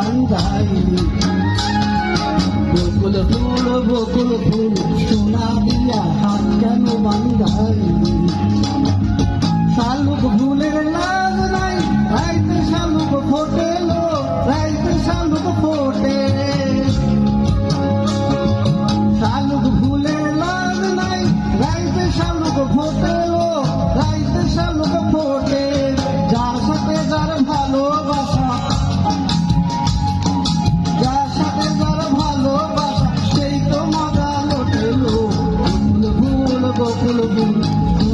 বান্ধাইলি বকুল ফুল সোনা দিয়া হাত কেন বান্ধাইলি শালুক ফুলের লাজ নাই রাইতে শালুক ফোটে লো রাইতে শালুক ফোটে শালুক ফুলের লাজ নাই রাইতে শালুক ফোটে লো রাইতে শালুক ফোটে যার সাথে যার ভালোবাসা যার সাথে যার ভালোবাসা সেই তো মজা লোটেলো বকুল ফুল বকুল ফুল